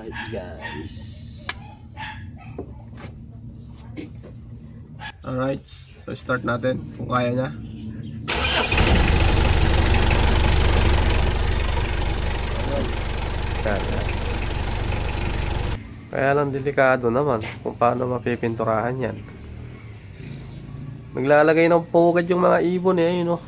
Alright guys. Alright, so start natin kung kaya niya. Kaya lang delikado naman kung paano mapipinturahan yan. Naglalagay ng pugad yung mga ibon eh, yun o.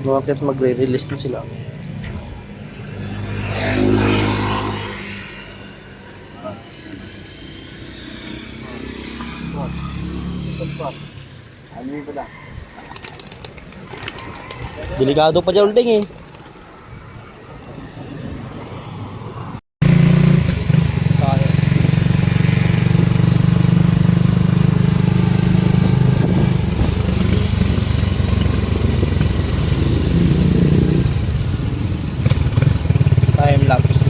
Bakit magre-release na sila? Delikado pa dyan ulding eh. Time lapse.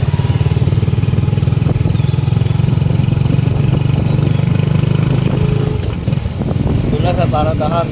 Ito na sa paradahan.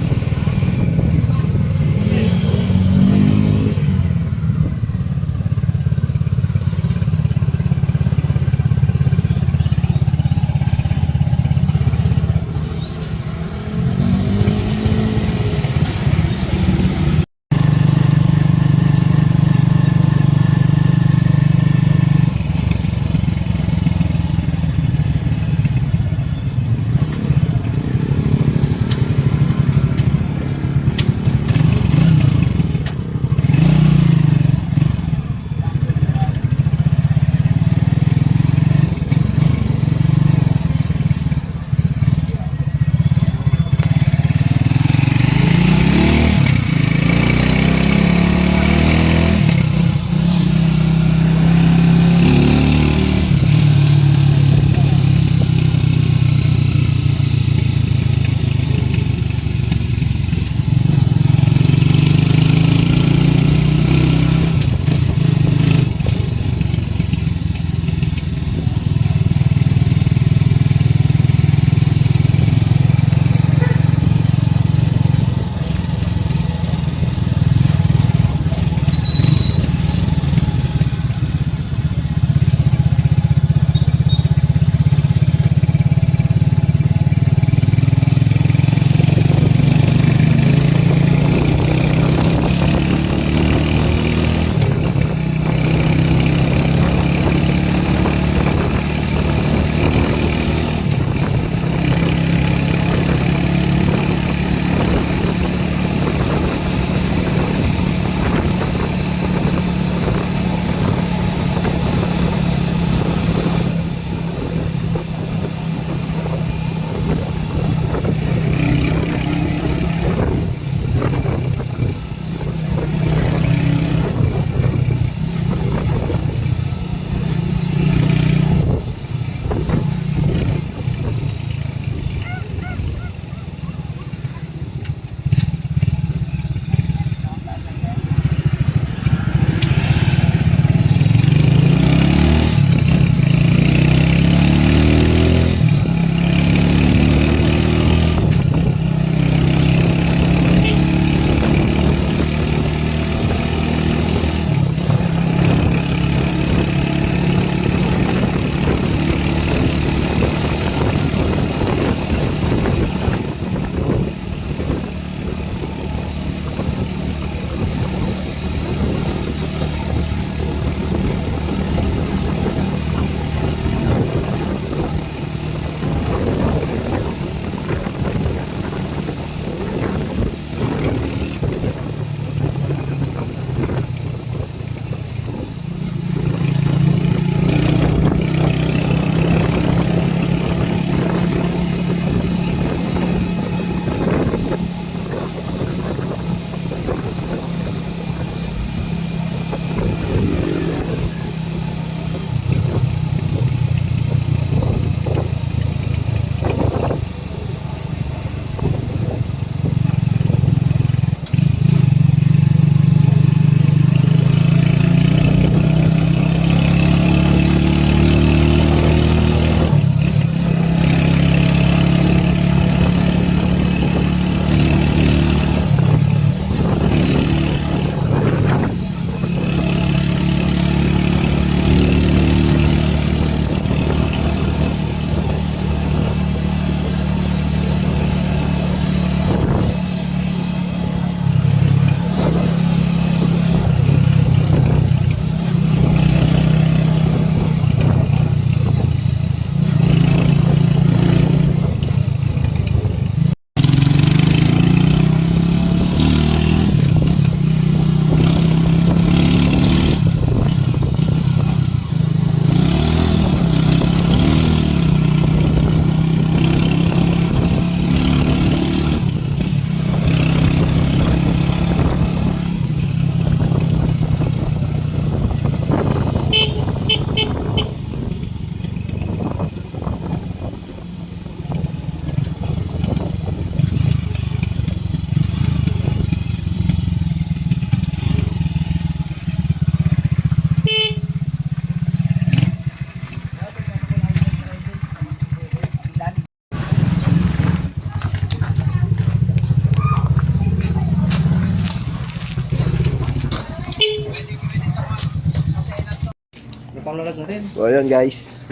panglalag na rin. So ayun guys.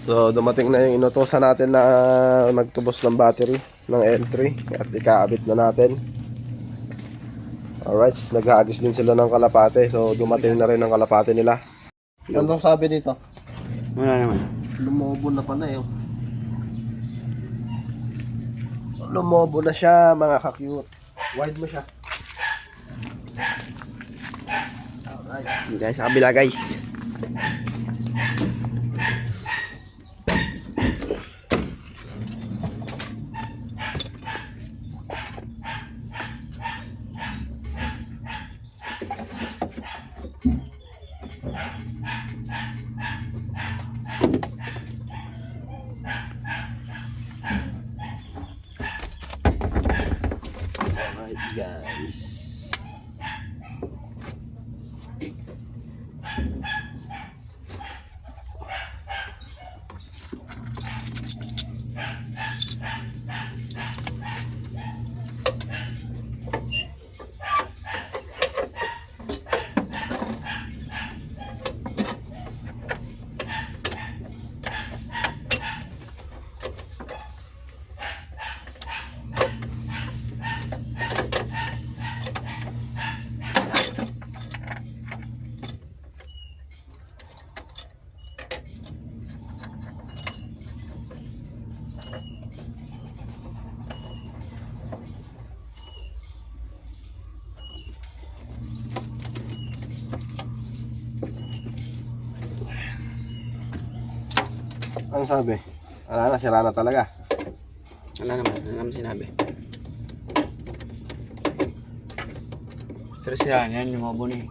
So dumating na yung inutosan natin na magtubos ng battery ng L3 at ikaabit na natin. Alright, naghagis din sila ng kalapate. So dumating na rin ang kalapate nila. Anong sabi dito? Wala naman. Lumobo na pala eh. Lumobo na siya mga ka-cute. Wide mo siya. Alright. Guys, sa kabila guys. Alright guys. Ang sabi? Wala na, sira na talaga. Wala naman sinabi. Pero sira na yan, lumobo na eh.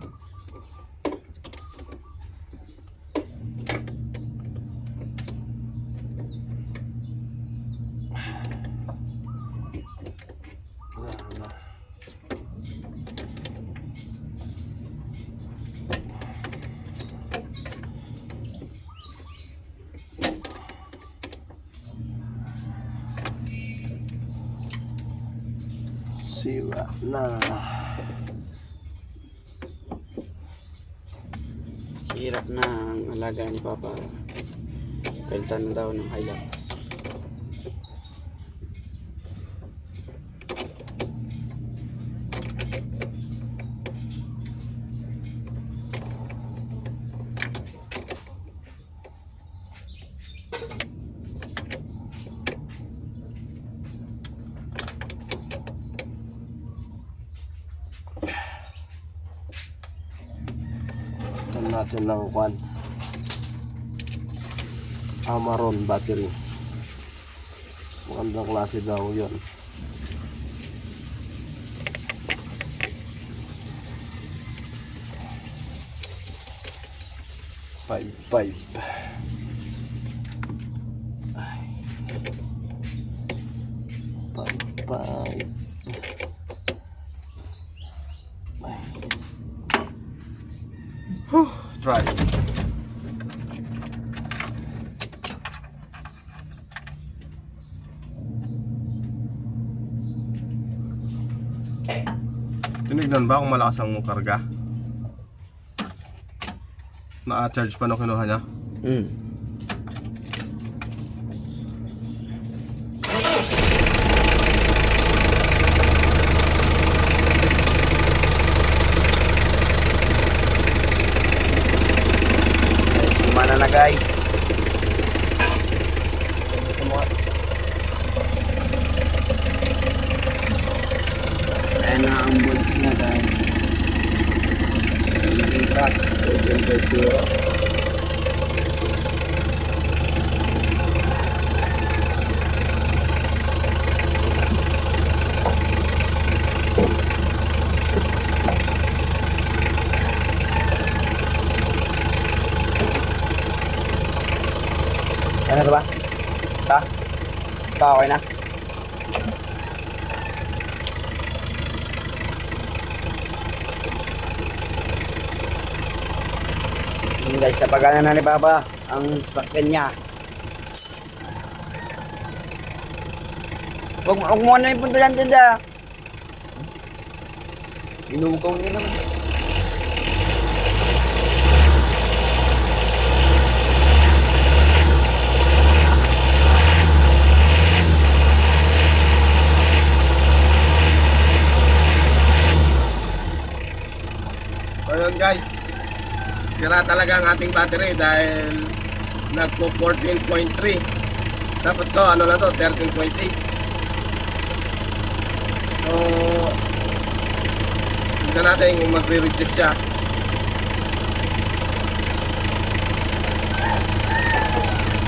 Sira na. Hirap na ang alaga ni Papa. Palitan na daw ng Hilux. Ito natin ng kwan. Amaron battery. Magandang klase daw yun. 5.5. Ay. 5.5. Try. Tinignan ba kung malakas ang karga? Na-charge pa nung kinuha niya? Mana na guys. Ayan na ang bolts niya guys. Nakita. 7.0. Ano ba? Ta? Okay na? Yun guys, napagana na ni Papa ang sakyan niya. Huwag mo na yung punta dyan, tinda. Inuugaw niya naman. guys, sira talaga ang ating battery dahil nagpo 14.3. Dapat to, ano na to, 13.8. So, tignan natin kung magre-reduce siya.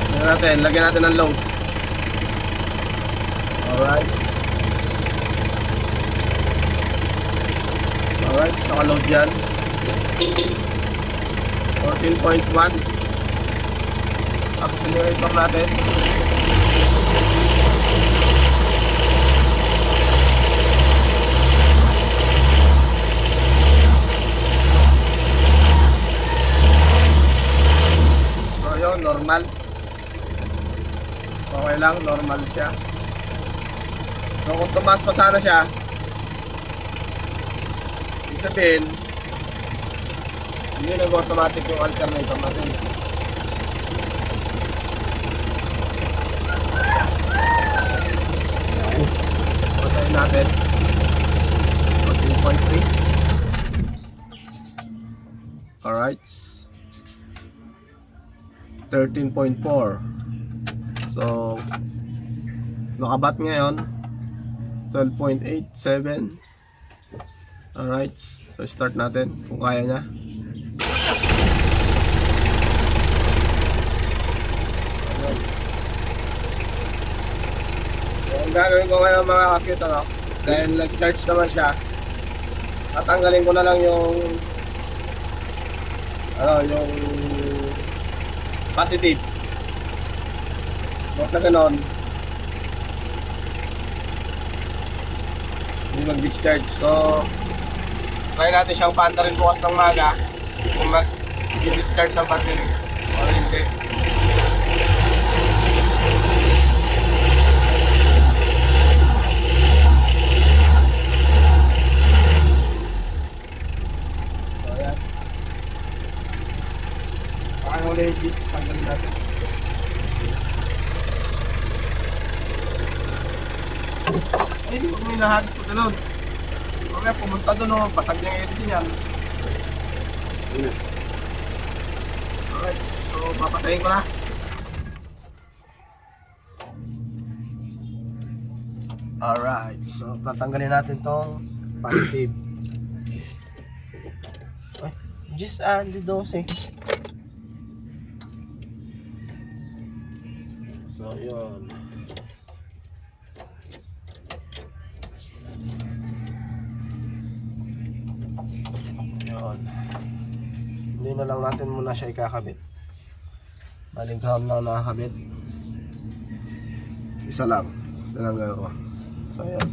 Tignan natin, lagyan natin ng load. Alright. Alright, naka-load yan. 14.1. Accelerator natin. So yun, normal. Okay lang, normal siya. So kung tumaas pa sana siya, ibig sabihin, hindi nag-automatic yung alternator natin. Patayin natin. 14.3. Alright. 13.4. So, nakabat ngayon 12.87. Alright, so start natin kung kaya niya. So, ang gagawin ko ngayon mga kakit, ano, dahil nag-charge naman siya, tatanggalin ko na lang yung yung positive. Basta ganon, hindi mag-discharge. So, try natin siyang paanda rin bukas ng maga kung mag-discharge ang battery o hindi. So, ayan. Pakang ulit this, tanggalin natin. Ay, huwag mo inahagis ko doon. Mamaya pumunta doon, oh, pasag niya yung edisin yan. Alright, so papatayin ko na. Alright, so tatanggalin natin tong positive. Ay, just di 12. So, yun. Hindi na lang natin muna siya ikakabit. Baling ground lang nakakabit. Isa lang. Tinanggal ko. So, ayan.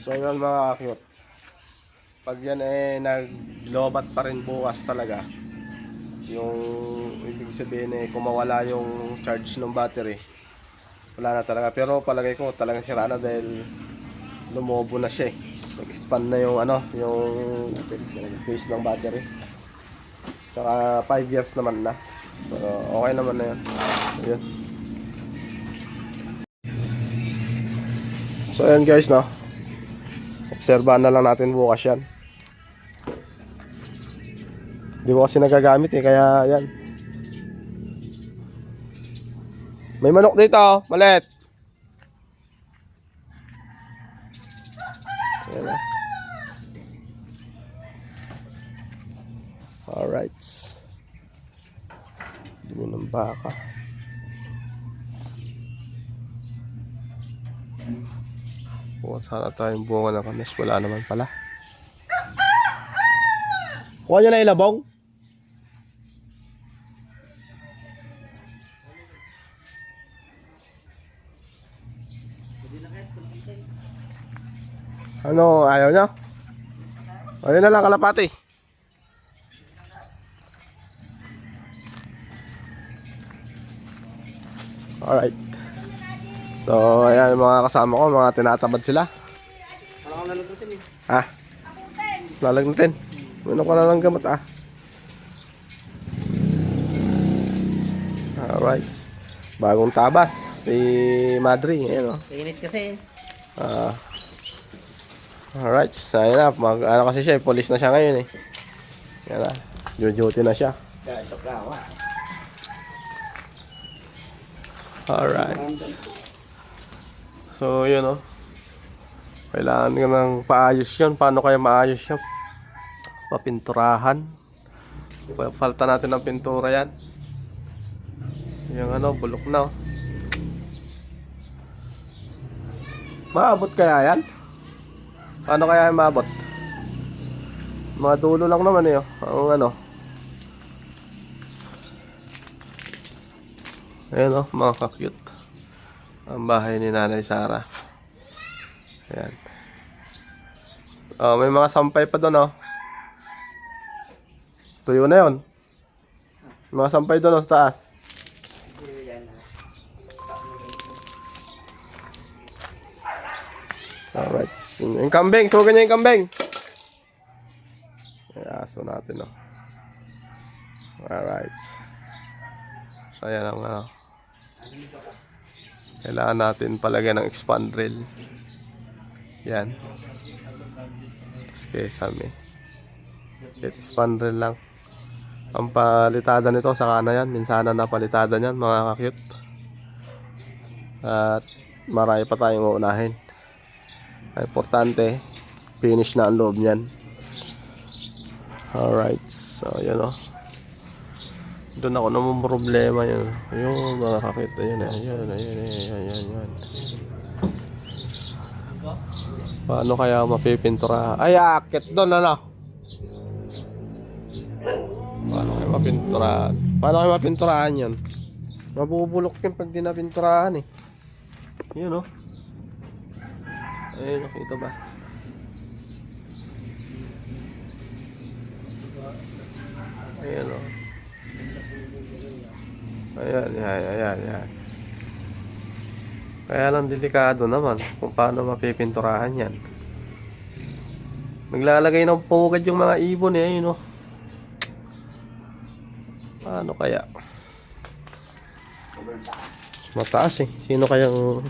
So, yun mga cute. Pag yan naglobat pa rin bukas talaga, yung ibig sabihin kung mawala yung charge ng battery, wala na talaga. Pero palagay ko talagang sira na dahil lumobo na siya. Nag-expand na yung yung case ng battery. Saka 5 years naman na. So okay naman na yun. Ayun. So ayan guys, no, obserbahan na lang natin bukas yan. Hindi ko kasi nagagamit kaya yan. May manok dito, malet. Ayan na. Alright. Dumi ng baka. Bukas sana tayong bunga ng kamis. Wala naman pala. Kuha nyo na ilabong. Ano, ayaw nyo? Ayun na lang, kalapati. Alright. So, ayan mga kasama ko, mga tinatamad sila. Parang lalagnatin eh. Ha? Lalagnatin. Ano ko na lang gamot ah. Alright. Bagong tabas. Si Madri. Ayan o. Init kasi. Ah. Alright. Ayun na. Ano kasi siya. Police na siya ngayon eh. Yan na. Duty na siya. Gato kawa. Alright. So, yun o. Kailangan ka ng paayos yun. Paano kaya maayos yun? Papinturahan. Falta natin ng pintura yan. Yung ano, bulok na oh. Maabot kaya yan? Paano kaya maabot? Mga dulo lang naman eh oh. Ang ano. Ayan oh, mga ka-cute. Ang bahay ni Nanay Sara. Ayan. Oh, may mga sampay pa doon oh. Tuyo na yun. Mga sampay doon oh, sa taas. Alright. Yung kambing. Sugan niya yung kambing. Ay, aso natin oh. Alright. So yan ang ano. Kailangan natin palagyan ng expand rail. Yan. Kesame. Expand rail lang. Ang palitada nito sa kana yan. Minsanan na palitada niyan mga ka-cute. At marami pa tayong uunahin. Ay, importante, finish na ang loob niyan. Alright. So, yun o. Doon ako naman problema yun. Ayun, mga kakit. Ayun, ayun. Paano kaya mapipintura? Ay, akit doon, ano? Paano kaya mapinturahan? Paano kaya mapinturahan yan? Mabubulok yun pag di napinturahan eh. Yun o. Ayun, nakita ba? Ayan o. Ayan. Kaya lang delikado naman kung paano mapipinturahan yan. Naglalagay ng pugad yung mga ibon eh, ayun o. Paano kaya? Mataas eh. Sino kayang...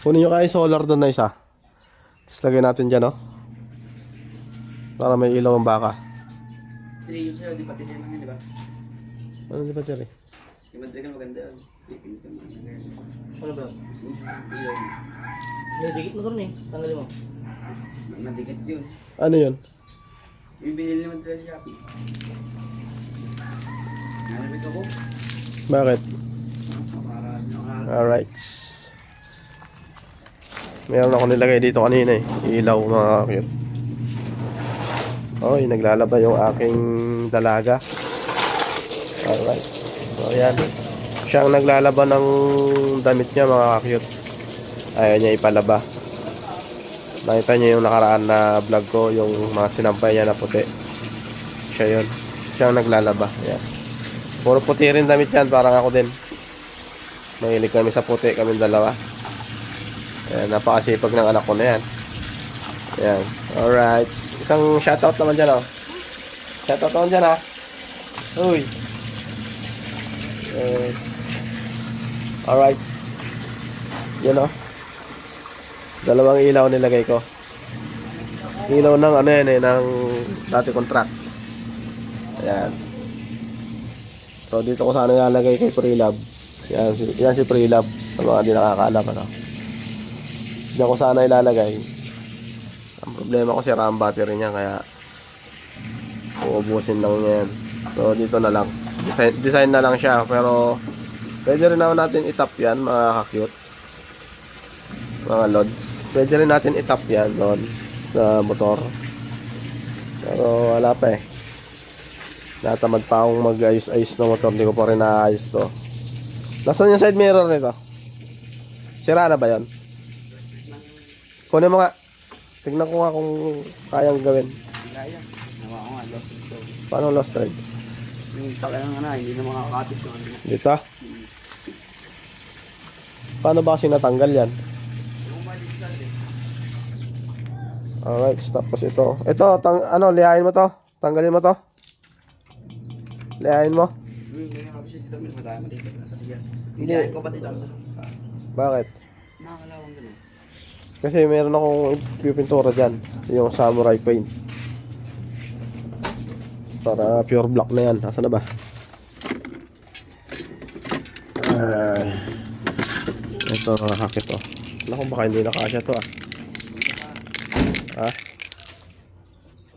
Kunin nyo kaya solar doon na isa. Tapos lagay natin dyan, no? Para may ilaw ang baka. Hindi yung sa'yo, di pa tinihan naman, di ba? Ano di ba, Terry? Yung madagal maganda yun. Pipinta mo. Ano ba? Ilaw. Nadikit mo doon eh. Tanggalin mo. Madikit yun. Ano yun? Yung binili naman sa Shopee. Nalamit ako. Bakit? Alright. Meron ako nilagay dito kanina eh. Ilaw mga cute. Oy, naglalaba yung aking dalaga. Alright. So yan. Siya ang naglalaba ng damit niya mga cute. Ayaw niya ipalaba. Nakita niyo yung nakaraan na vlog ko. Yung mga sinampay niya na puti. Siya yun. Siya ang naglalaba. Yan. Puro puti rin damit yan. Parang ako din. Mahilig kami sa puti. Kaming dalawa. Ayan, napakasipag ng anak ko na yan. Ayan. Alright. Isang shoutout naman dyan, oh. Shoutout naman dyan, ha. Uy. Alright. Yan, oh. Dalawang ilaw nilagay ko. Ilaw ng ano yan, eh. Ng dati contract. Ayan. So, dito ko sana nalagay kay Prelab. Yan si Prelab. Sa mga di nakakaalam, ano. Diyan ko sana ilalagay. Ang problema ko sira ang battery niya kaya uubusin lang niya yan. So dito na lang. Design na lang siya pero pwede rin naman natin itap yan mga ka-cute. Mga lods. Pwede rin natin itap yan doon sa motor. Pero wala pa eh. Natamad pa akong mag-ayos-ayos ng motor. Hindi ko pa rin naayos to. Nasaan yung side mirror nito? Sira na ba yan? Kunin mo nga. Tignan ko nga kung kayang gawin. Kaya. Nawa ko nga, lost ito. Paano lost thread? Yung talagang hindi na makakapit ko. Dito? Paano ba kasi natanggal yan? Alright, tapos ito. Ito, lihain mo to. Tanggalin mo to. Layain mo? Ganyan ako siya dito. May matama dito. Nasa liyan. Hindi. Hindi ko pa dito. Bakit? Nakakalawang ganun. Kasi meron akong pipintura dyan. Yung samurai paint. Para pure black na yan. Nasaan na ba? Ito, nakakit to. Naku, baka hindi nakasya to ah. Ha?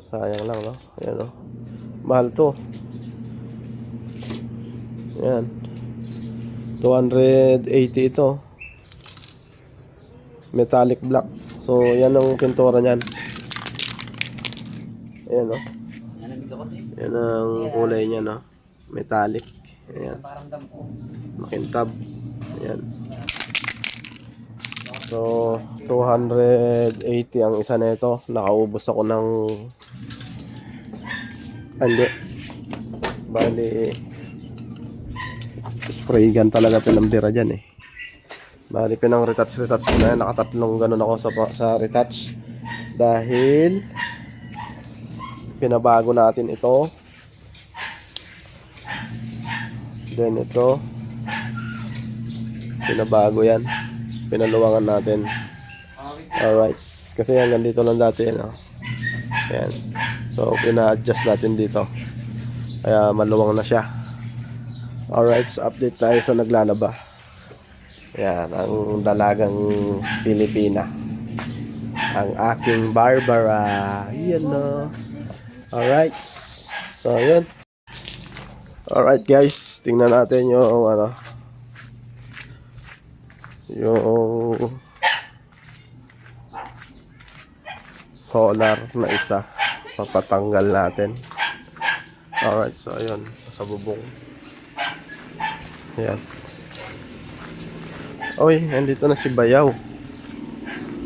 Sayang lang, no? Ayan, no? Mahal to. Ayan. 280 ito. Metallic black. So, yan ang pintura niyan. Ayan, no? Yan ang dito ko din. Yan ang kulay niya, no? Metallic. Ayan. Paramdam ko. Makintab. Ayan. So, 280 ang isa nito. Nakaubos ako ng... Hindi. Bali, spray gun talaga pinambira dyan eh. Bali, pinang retouch ko na yan. Nakatatlong ganun ako sa retouch. Dahil, pinabago natin ito. Then ito. Pinabago yan. Pinaluwangan natin. Alright. Kasi hanggang dito lang dati, no? Ayan. So, pina-adjust natin dito. Kaya maluwang na siya. Alright. So, update tayo sa naglalaba. Ayan. Ang dalagang Pilipina. Ang aking Barbara. Yan, no? Alright. So, yun. Alright, guys. Tingnan natin yung, ano, yung solar na isa. Papatanggal natin. Alright, so ayun, sa bubong. Ayan. Oy, nandito na si Bayaw.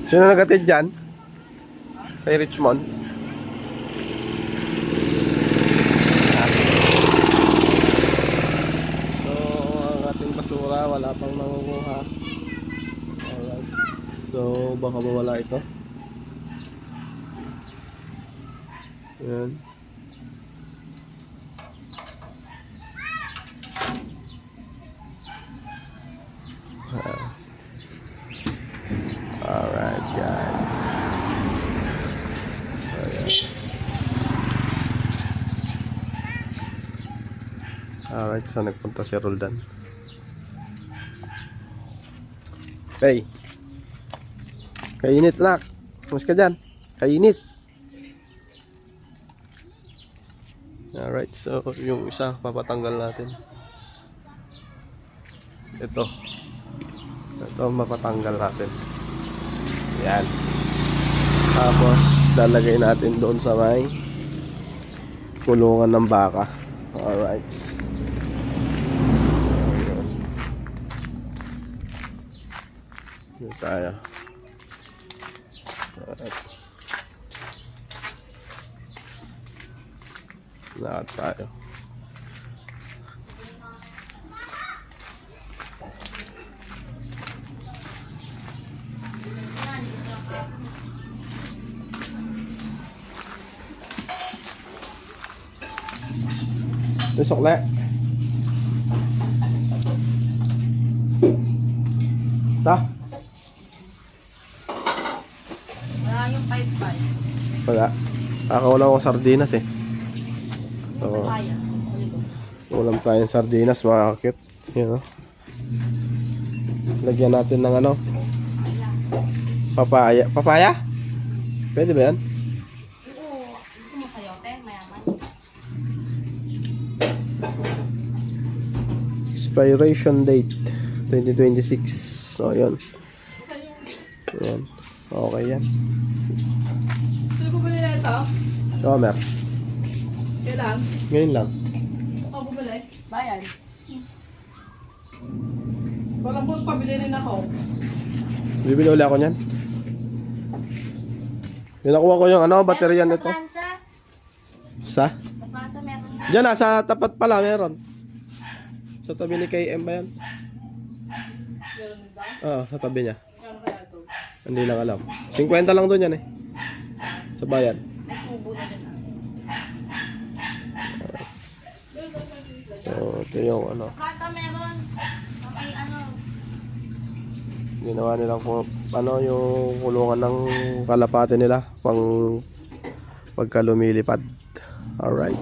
Sino nagatid dyan? Kay Richmond. So, ang ating basura, wala pang nangunguha. Alright. So, baka mawala ito. Ayan. Alright, guys. Ayan. Alright, so nagpunta si Roldan. Hey. Kainit, nak. Mas ka dyan. Kainit. Alright, so yung isa papatanggal natin. Ito mapatanggal natin. Yan. Tapos lalagay natin doon sa may kulungan ng baka. Alright. Dito tayo. Alright. Lakad tayo. Sukle. Ta? Wala yung 5-5. Wala. Nakakawala akong sardinas eh. So, Kaya. ulam tayong sardinas, mga cute. Yun, no? Lagyan natin ng ano? Papaya. Papaya? Pwede ba yan? Oo. Gusto mo sayote? Mayaman. Expiration date 2026. So, yun. Yan. Okay yan. Sino po bumili na ito? Somer. Kailan? Ngayon lang. Ako bumili? Bayan. Walang po pabili rin ako. Bibili ulit ako niyan. Pinakuha ko yung ano, baterya nito. Sa? Sa plaza meron. Diyan na, sa tapat pala meron. Sa tabi ni KM ba yan? Meron din daw. Oo, sa tabi niya. Kano kaya ito? Hindi lang alam. 50 lang doon yan eh. Sa bayan. May tubo na din. So, ito yung ano, Plaza meron. May ano. ginawa nilang ano, yung kulungan ng kalapate nila pang pagka lumilipad. Alright.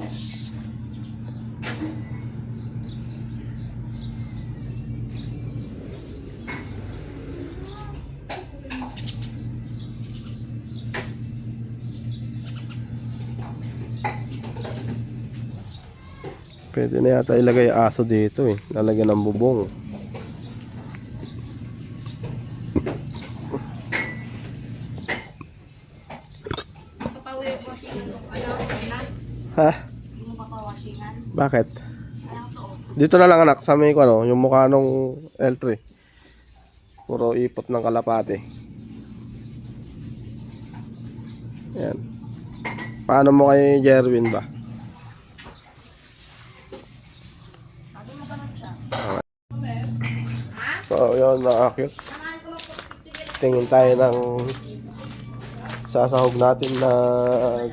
Pwede na yata ilagay aso dito eh. Lalagyan ng bubong. Papawashingan ko. Ano? Nuts? Ha? Yung papawashingan. Bakit? Ano to? Dito na lang anak, sa may ko ano, yung mukha nung L3. Puro ipot ng kalapate. Yan. Paano mo kay Jerwin ba? Sabi mo ganun siya. So, yun mga cute. Samahan ko mag-sige. Tingin tayo ng sasahog natin na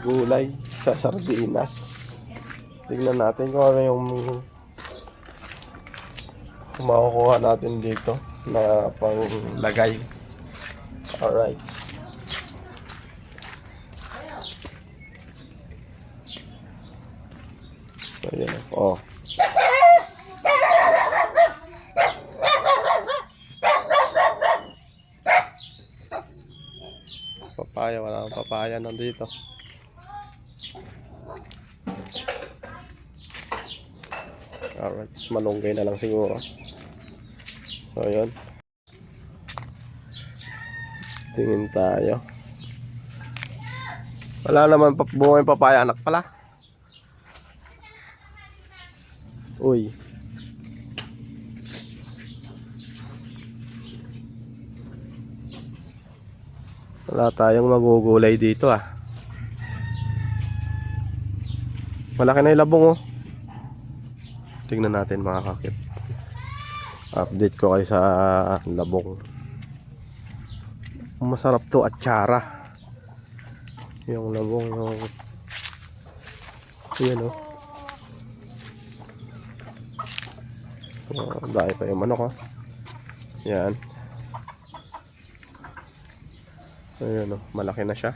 gulay sa sardinas. Tingnan natin kung ano yung makukuha natin dito na panglagay. Alright. So, yun. Oh. Papaya, wala akong papaya nandito. Alright, malunggay na lang siguro. So, yun. Tingin tayo. Wala naman bunga yung papaya, anak pala. Uy. Wala tayong magugulay dito ah. Malaki na yung labong oh. Tingnan natin mga kakit. Update ko kayo sa labong. Masarap to at tsara. Yung labong yung yun oh. Dahil pa yung manok oh. Yan. Ayan o, malaki na siya.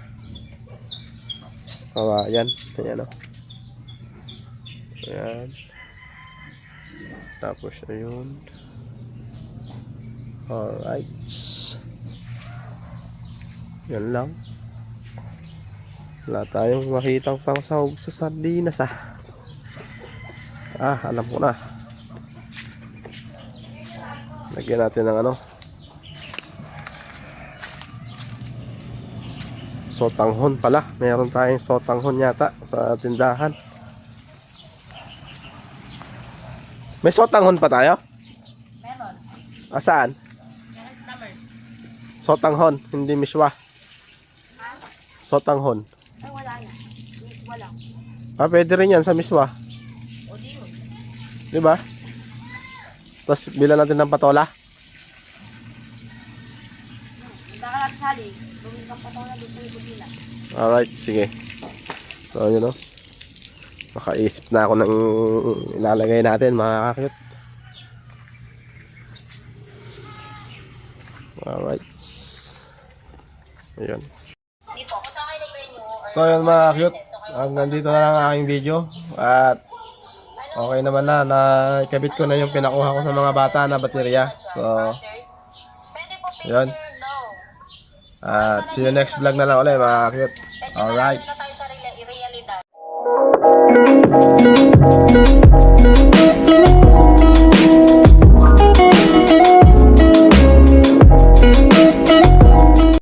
Kawayan. Ayan o. Ayan. Tapos ayun. Alright. Yan lang. Wala tayong makitang pangsahog sa sardinas ah. Alam ko na. Lagyan natin ng ano. Sotanghon pala. Meron tayong sotanghon yata sa tindahan. May sotanghon pa tayo? Meron. Saan? Meron summer. Sotanghon, hindi miswa. Sotanghon. Ay, wala na. Wala. Pwede rin yan sa miswa. O di yun. Diba? Tapos bilan natin ng patola. Punta ka natin sali. Gawin kang pataw na doon sa kusina. Alright, sige. So, yun o. Makaisip na ako ng ilalagay natin mga kakit. Alright. Ayun. So, yun mga kakit. Hanggang dito na lang ang aking video. At okay naman na. Nakabit ko na yung pinakuha ko sa mga bata na baterya. So, yun. At see you next vlog na lang ulit mga kakit. Alright.